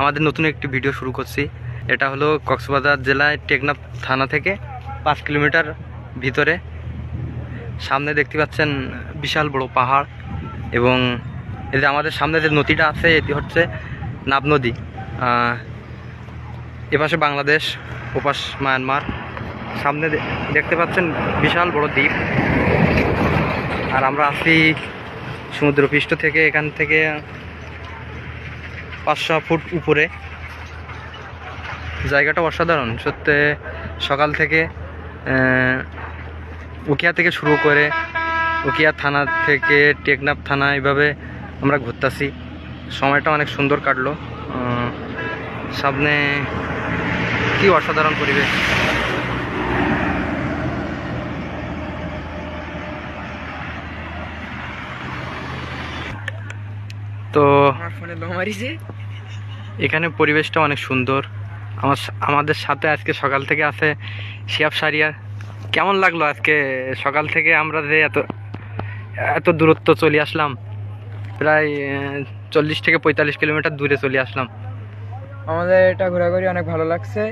আমাদের নতুন একটি ভিডিও শুরু করছি। এটা হলো কক্সবাজার জেলায় টেকনাফ থানা থেকে 5 কিলোমিটার ভিতরে। সামনে দেখতে পাচ্ছেন বিশাল বড় পাহাড়, এবং এই যে আমাদের সামনে যে নদীটা আছে এটি হচ্ছে নাব নদী। এপাশে বাংলাদেশ, ওপাশ মায়ানমার। সামনে দেখতে পাচ্ছেন বিশাল বড় দ্বীপ, আর আমরা আছি সমুদ্রপৃষ্ঠ থেকে, এখান থেকে 500 ফুট উপরে। জায়গাটা অসাধারণ সত্যি। সকাল থেকে উখিয়া থেকে শুরু করে উখিয়া থানা থেকে টেকনাফ থানা এইভাবে আমরা ঘুরতেছি। সময়টা অনেক সুন্দর কাটলো। সামনে কি অসাধারণ পরিবেশ। তো এখানে পরিবেশটা অনেক সুন্দর। আমাদের সাথে আজকে সকাল থেকে আছে শিহাব সারিয়া। কেমন লাগলো আজকে সকাল থেকে আমরা যে এত দূরত্ব চলে আসলাম? প্রায় 40 থেকে 45 কিলোমিটার দূরে চলে আসলাম। আমাদের এটা ঘোরাঘুরি অনেক ভালো লাগছে।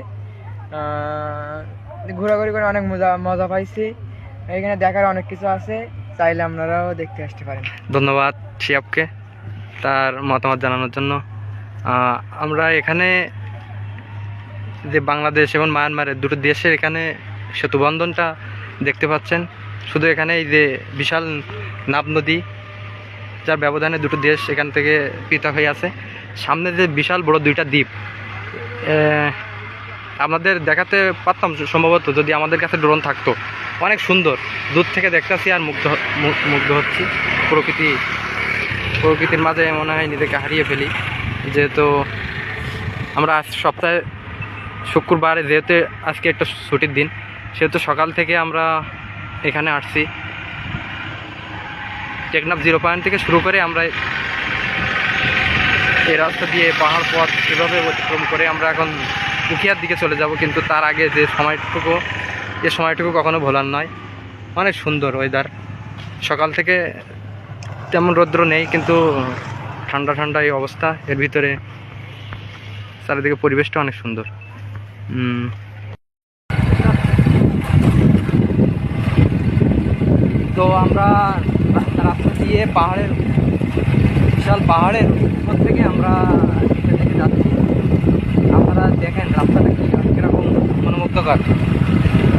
ঘোরাঘুরি করে অনেক মজা পাইছি। এখানে দেখার অনেক কিছু আছে, চাইলে আপনারাও দেখতে আসতে পারেন। ধন্যবাদ শিহাবকে তার মতামত জানানোর জন্য। আমরা এখানে যে বাংলাদেশ এবং মায়ানমারের দুটো দেশের এখানে সেতুবন্ধনটা দেখতে পাচ্ছেন। শুধু এখানে এই যে বিশাল নাব নদী, যার ব্যবধানে দুটো দেশ এখান থেকে পৃথক হয়ে আছে। সামনে যে বিশাল বড় দুইটা দ্বীপ, আপনাদের দেখাতে পারতাম সম্ভবত যদি আমাদের কাছে ড্রোন থাকতো। অনেক সুন্দর, দূর থেকে দেখতেছি আর মুগ্ধ হচ্ছি। প্রকৃতির মাঝে মনে হয় নিজেকে হারিয়ে ফেলি। যেহেতু আমরা আজ সপ্তাহে শুক্রবারে, যেহেতু আজকে একটা ছুটির দিন, সেহেতু সকাল থেকে আমরা এখানে আসছি। টেকনাফ 0 পয়েন্ট থেকে শুরু করে আমরা এই রাস্তা দিয়ে পাহাড় পথ এভাবে অতিক্রম করে আমরা এখন উখিয়ার দিকে চলে যাব। কিন্তু তার আগে যে সময়টুকু কখনো ভোলার নয়। অনেক সুন্দর ওয়েদার। সকাল থেকে তেমন রৌদ্র নেই, কিন্তু ঠান্ডা ঠান্ডা এই অবস্থা। এর ভিতরে চারিদিকে পরিবেশটা অনেক সুন্দর। তো আমরা রাস্তা দিয়ে বিশাল পাহাড়ের উপর থেকে আমরা নিচের দিকে যাচ্ছি। আপনারা দেখেন রাস্তাটা কীরকম মনোমুগ্ধকর।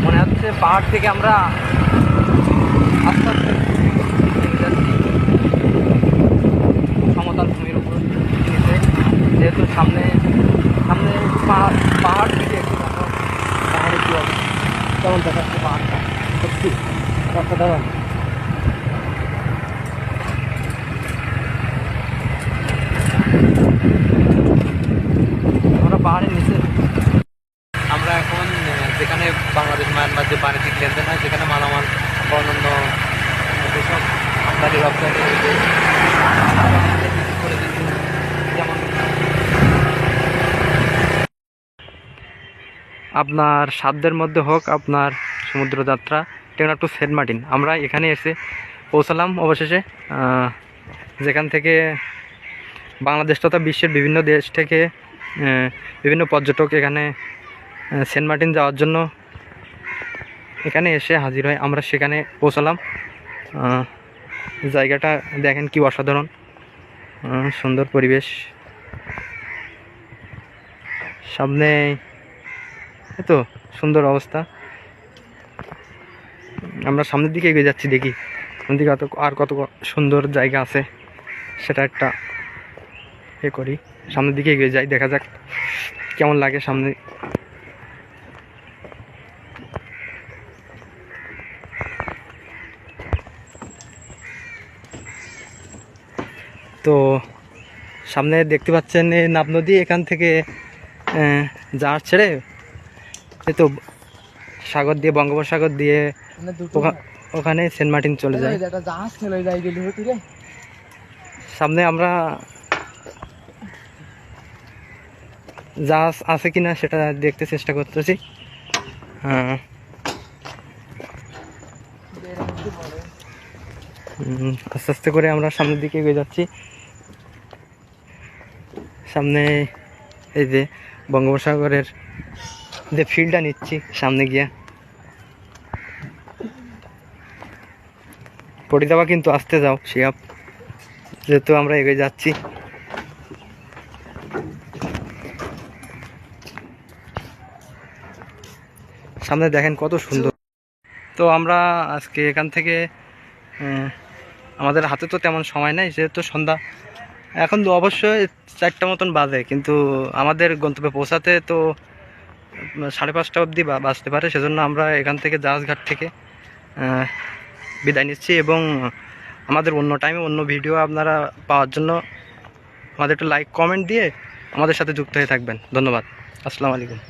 মনে হচ্ছে পাহাড় থেকে আমরা আস্তে আস্তে যাচ্ছি সমতল ভূমির উপর নিচে। যেহেতু সামনে পাহাড় থেকে একটু দেখো পাহাড়ের কী অবস্থা, কেমন দেখাচ্ছে পাহাড়টা। সত্যি অসাধারণ। আমরা পাহাড়ের নিচে, আমরা এখন যেখানে বাংলাদেশ মায়ানমার যে বাণিজ্যিক লেনদেন হয়, যেখানে মালামাল অন্যান্য যেসব আমদানি রপ্তানি করে দিচ্ছি, যেমন আপনার সাধ্যের মধ্যে হোক আপনার সমুদ্রযাত্রা টেকনাফ টু সেন্ট মার্টিন। আমরা এখানে এসে পৌঁছালাম অবশেষে, যেখান থেকে বাংলাদেশ তথা বিশ্বের বিভিন্ন দেশ থেকে বিভিন্ন পর্যটক এখানে সেন্ট মার্টিন যাওয়ার জন্য এখানে এসে হাজির হয়। আমরা সেখানে পৌঁছালাম। জায়গাটা দেখেন কি অসাধারণ সুন্দর পরিবেশ। সামনে এত সুন্দর অবস্থা। আমরা সামনের দিকে এগিয়ে যাচ্ছি, দেখি দিকে আর কত সুন্দর জায়গা আছে সেটা একটা করি। সামনের দিকে এগিয়ে যাই, দেখা যাক কেমন লাগে সামনে। তো সামনে দেখতে পাচ্ছেন এই নাব নদী। এখান থেকে জাহাজ ছেড়ে এই তো সাগর দিয়ে, বঙ্গোপসাগর দিয়ে ওখানে সেন্ট মার্টিন চলে যায়। সামনে আমরা জাহাজ আছে কিনা সেটা দেখতে চেষ্টা করতেছি। আস্তে আস্তে করে আমরা সামনের দিকে এগিয়ে যাচ্ছি। সামনে এই যে বঙ্গোপসাগরের যে ফিল্ডটা নিচ্ছি সামনে গিয়ে। পড়ে যাওয়া কিন্তু আসতে যাও শিহাব, যেহেতু আমরা এগিয়ে যাচ্ছি। সামনে দেখেন কত সুন্দর। তো আমরা আজকে এখান থেকে আমাদের হাতে তো তেমন সময় নেই, যেহেতু সন্ধ্যা এখন তো অবশ্যই 4টা মতন বাজে, কিন্তু আমাদের গন্তব্যে পৌঁছাতে তো 5:30 অবধি বাজতে পারে। সেজন্য আমরা এখান থেকে জাহাজঘাট থেকে বিদায় নিচ্ছি, এবং আমাদের অন্য টাইমে অন্য ভিডিও আপনারা পাওয়ার জন্য আমাদের একটু লাইক কমেন্ট দিয়ে আমাদের সাথে যুক্ত হয়ে থাকবেন। ধন্যবাদ। আসসালামু আলাইকুম।